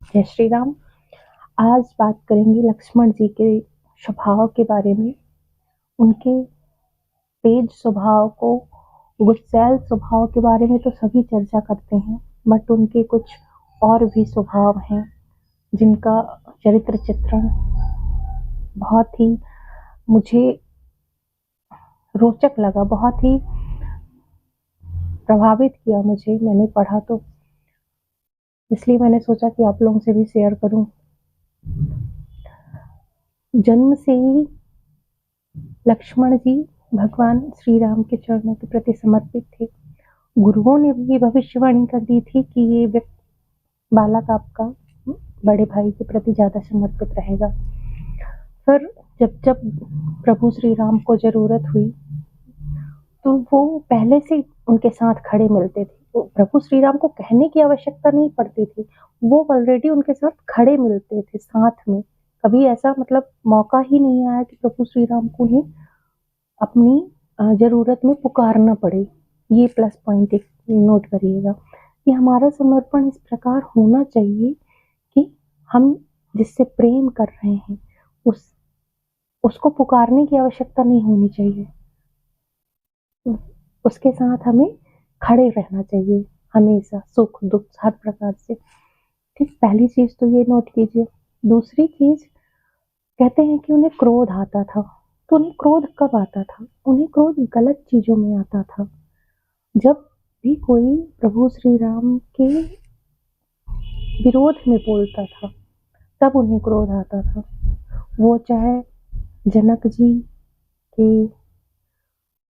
जय श्री राम। आज बात करेंगे लक्ष्मण जी के स्वभाव के बारे में। उनके तेज स्वभाव को, गुस्सैल स्वभाव के बारे में तो सभी चर्चा करते हैं, बट उनके कुछ और भी स्वभाव हैं जिनका चरित्र चित्रण बहुत ही मुझे रोचक लगा, बहुत ही प्रभावित किया मुझे। मैंने पढ़ा तो इसलिए मैंने सोचा कि आप लोगों से भी शेयर करूं। जन्म से ही लक्ष्मण जी भगवान श्री राम के चरणों के प्रति समर्पित थे। गुरुओं ने भी ये भविष्यवाणी कर दी थी कि ये बालक आपका बड़े भाई के प्रति ज्यादा समर्पित रहेगा। फिर जब जब प्रभु श्री राम को जरूरत हुई तो वो पहले से उनके साथ खड़े मिलते थे। तो प्रभु श्री राम को कहने की आवश्यकता नहीं पड़ती थी, वो ऑलरेडी उनके साथ खड़े मिलते थे साथ में। कभी ऐसा मौका ही नहीं आया कि प्रभु श्री राम को उन्हें अपनी जरूरत में पुकारना पड़े। ये प्लस पॉइंट एक नोट करिएगा कि हमारा समर्पण इस प्रकार होना चाहिए कि हम जिससे प्रेम कर रहे हैं उसको पुकारने की आवश्यकता नहीं होनी चाहिए, उसके साथ हमें खड़े रहना चाहिए हमेशा, सुख दुख हर प्रकार से। ठीक, पहली चीज तो ये नोट कीजिए। दूसरी चीज, कहते हैं कि उन्हें क्रोध आता था। तो उन्हें क्रोध कब आता था? उन्हें क्रोध गलत चीजों में आता था। जब भी कोई प्रभु श्री राम के विरोध में बोलता था तब उन्हें क्रोध आता था। वो चाहे जनक जी के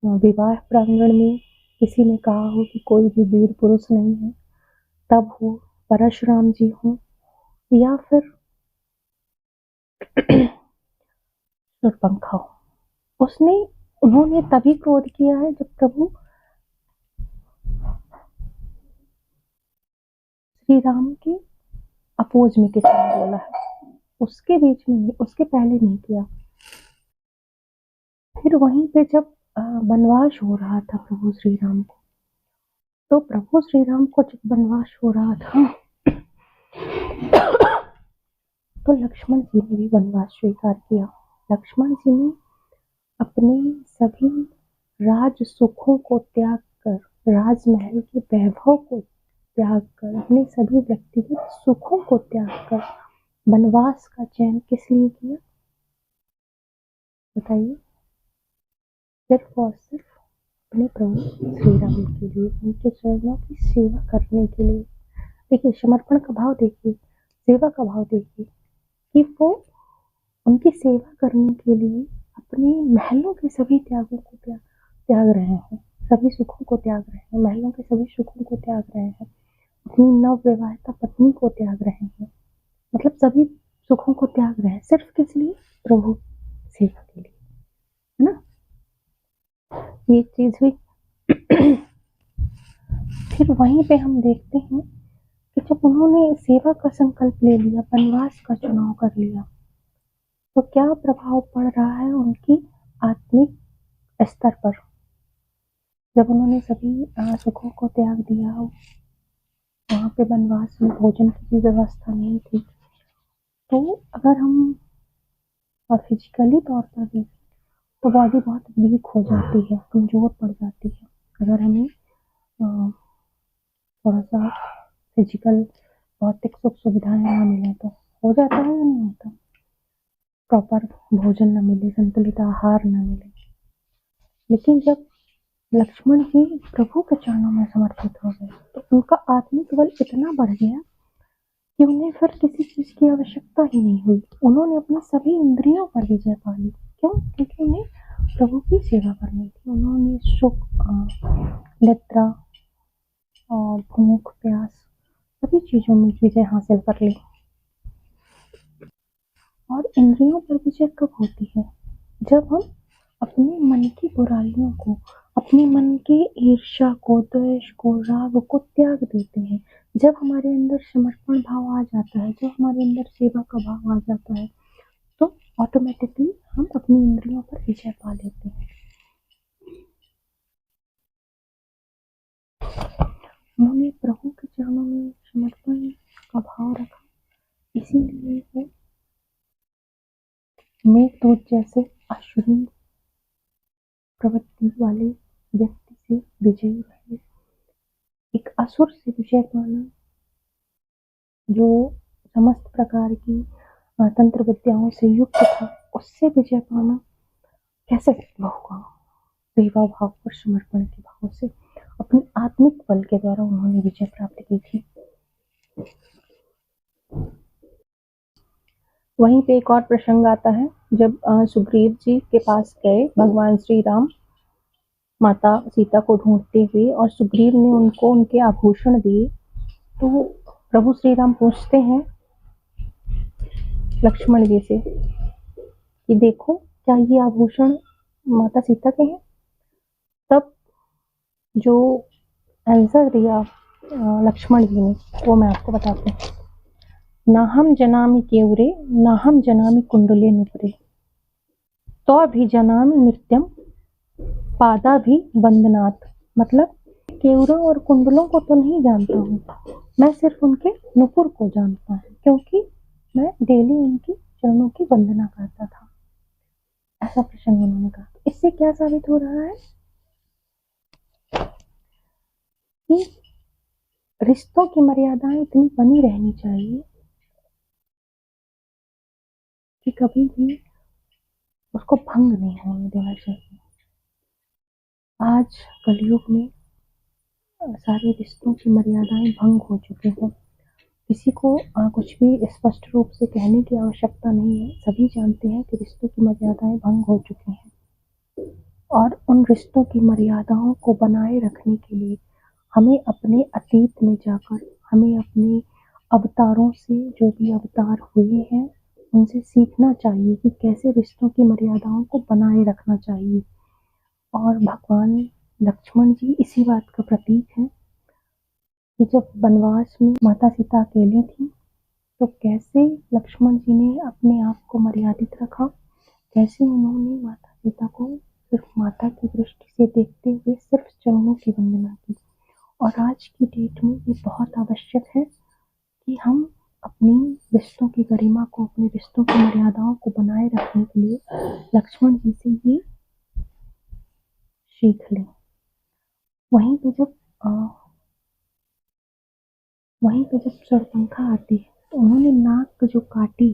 विवाह प्रांगण में किसी ने कहा हो कि कोई भी वीर पुरुष नहीं है, तब हो, परशुराम जी हो, या फिर शूर्पणखा हो, उन्होंने तभी क्रोध किया है जब प्रभु श्री राम के अपोज में किसी ने बोला है। उसके बीच में नहीं, उसके पहले नहीं किया। फिर वहीं पे जब वनवास हो रहा था प्रभु श्री राम को, तो प्रभु श्री राम को जब वनवास हो रहा था तो लक्ष्मण जी ने भी वनवास स्वीकार किया। लक्ष्मण जी ने अपने सभी राज सुखों को त्याग कर, राजमहल के वैभव को त्याग कर, अपने सभी व्यक्तिगत सुखों को त्याग कर वनवास का चयन किस लिए किया बताइए? सिर्फ और सिर्फ अपने प्रभु श्री राम के लिए, उनके चरणों की सेवा करने के लिए। देखिए, समर्पण का भाव देखिए, सेवा का भाव देखिए कि वो उनकी सेवा करने के लिए अपने महलों के सभी त्यागों को त्याग रहे हैं, सभी सुखों को त्याग रहे हैं, महलों के सभी सुखों को त्याग रहे हैं, अपनी नव विवाहिता पत्नी को त्याग रहे हैं, सभी सुखों को त्याग रहे हैं। सिर्फ किस लिए? प्रभु सेवा के लिए, है ना? ये चीज हुई। फिर वहीं पे हम देखते हैं कि जब उन्होंने सेवा का संकल्प ले लिया, वनवास का चुनाव कर लिया, तो क्या प्रभाव पड़ रहा है उनकी आत्मिक स्तर पर। जब उन्होंने सभी सुखों को त्याग दिया, वहां पे वनवास में भोजन की भी व्यवस्था नहीं थी, तो अगर हम फिजिकली तौर पर देखें तो बॉडी बहुत वीक हो जाती है, कमजोर पड़ जाती है। अगर हमें थोड़ा सा फिजिकल भौतिक सुख सुविधाएं ना मिले तो हो जाता है या नहीं होता? प्रॉपर भोजन न मिले, संतुलित आहार न मिले। लेकिन जब लक्ष्मण जी प्रभु के चरणों में समर्पित हो गए तो उनका आत्मिक बल इतना बढ़ गया कि उन्हें फिर किसी चीज की आवश्यकता ही नहीं हुई। उन्होंने अपनी सभी इंद्रियों पर विजय पा ली। क्यों? क्योंकि उन्हें प्रभु की सेवा करनी थी। उन्होंने सुख, निद्रा और भूख प्यास सभी चीजों में विजय हासिल कर ली। और इंद्रियों पर विजय कब होती है? जब हम अपने मन की बुराइयों को, अपने मन की ईर्ष्या को, द्वेष को, राग को त्याग देते हैं। जब हमारे अंदर समर्पण भाव आ जाता है, जब हमारे अंदर सेवा का भाव आ जाता है, तो ऑटोमेटिकली हम अपनी इंद्रियों पर विजय पा लेते हैं। उन्होंने प्रभु के चरणों में समर्पण का भाव रखा मेघदूत जैसे अशरीर प्रवृत्ति वाले व्यक्ति से विजयी रहे। एक असुर से विजय पाना, जो समस्त प्रकार की तंत्र विद्याओं से युक्त था, उससे विजय पाना कैसे संभव हुआ? सेवा भाव और समर्पण के भाव से अपनी आत्मिक बल के द्वारा उन्होंने विजय प्राप्त की थी। वहीं पे एक और प्रसंग आता है, जब सुग्रीव जी के पास गए भगवान श्री राम माता सीता को ढूंढते हुए, और सुग्रीव ने उनको उनके आभूषण दिए, तो प्रभु श्री राम पूछते हैं लक्ष्मण जी से कि देखो, क्या ये आभूषण माता सीता के हैं? तब जो आंसर दिया लक्ष्मण जी ने, वो मैं आपको बताती हूँ। नाहम जनामि केवरे नाहम जनामि कुंडले नुपुरे तो भी जनामि नित्यम पादा भी वंदनात्। मतलब केवरों और कुंडलों को तो नहीं जानता हूँ, मैं सिर्फ उनके नुपुर को जानता हूँ, क्योंकि मैं डेली उनकी चरणों की वंदना करता था। ऐसा प्रसंग उन्होंने कहा। इससे क्या साबित हो रहा है कि रिश्तों की मर्यादाएं इतनी बनी रहनी चाहिए कि कभी भी उसको भंग नहीं होने देना चाहिए। आज कलयुग में सारे रिश्तों की मर्यादाएं भंग हो चुकी हैं। किसी को कुछ भी स्पष्ट रूप से कहने की आवश्यकता नहीं है। सभी जानते हैं कि रिश्तों की मर्यादाएं भंग हो चुकी हैं, और उन रिश्तों की मर्यादाओं को बनाए रखने के लिए हमें अपने अतीत में जाकर, हमें अपने अवतारों से, जो भी अवतार हुए हैं, उनसे सीखना चाहिए कि कैसे रिश्तों की मर्यादाओं को बनाए रखना चाहिए। और भगवान लक्ष्मण जी इसी बात का प्रतीक है कि जब वनवास में माता सीता अकेली थी, तो कैसे लक्ष्मण जी ने अपने आप को मर्यादित रखा, कैसे उन्होंने माता सीता को सिर्फ माता की दृष्टि से देखते हुए सिर्फ चरणों की वंदना की। और आज की डेट में ये बहुत आवश्यक है कि हम अपनी रिश्तों की गरिमा को, अपने रिश्तों की मर्यादाओं को बनाए रखने के लिए लक्ष्मण जी से ये सीख लें। वहीं पे जब शूर्पणखा आती है, तो उन्होंने नाक जो काटी,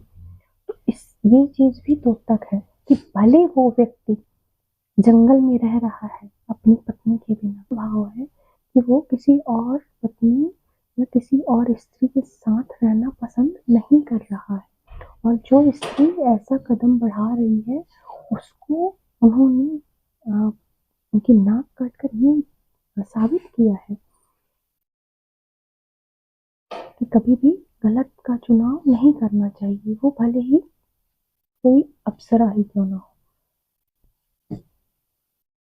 तो ये चीज भी तो तक है कि भले वो व्यक्ति जंगल में रह रहा है अपनी पत्नी के बिना, भाव है कि वो किसी और पत्नी या किसी और स्त्री के साथ रहना पसंद नहीं कर रहा है, और जो स्त्री ऐसा कदम बढ़ा रही है उसको उन्होंने उनकी नाक काटकर ये साबित किया है कि कभी भी गलत का चुनाव नहीं करना चाहिए, वो भले ही कोई अप्सरा ही क्यों ना हो।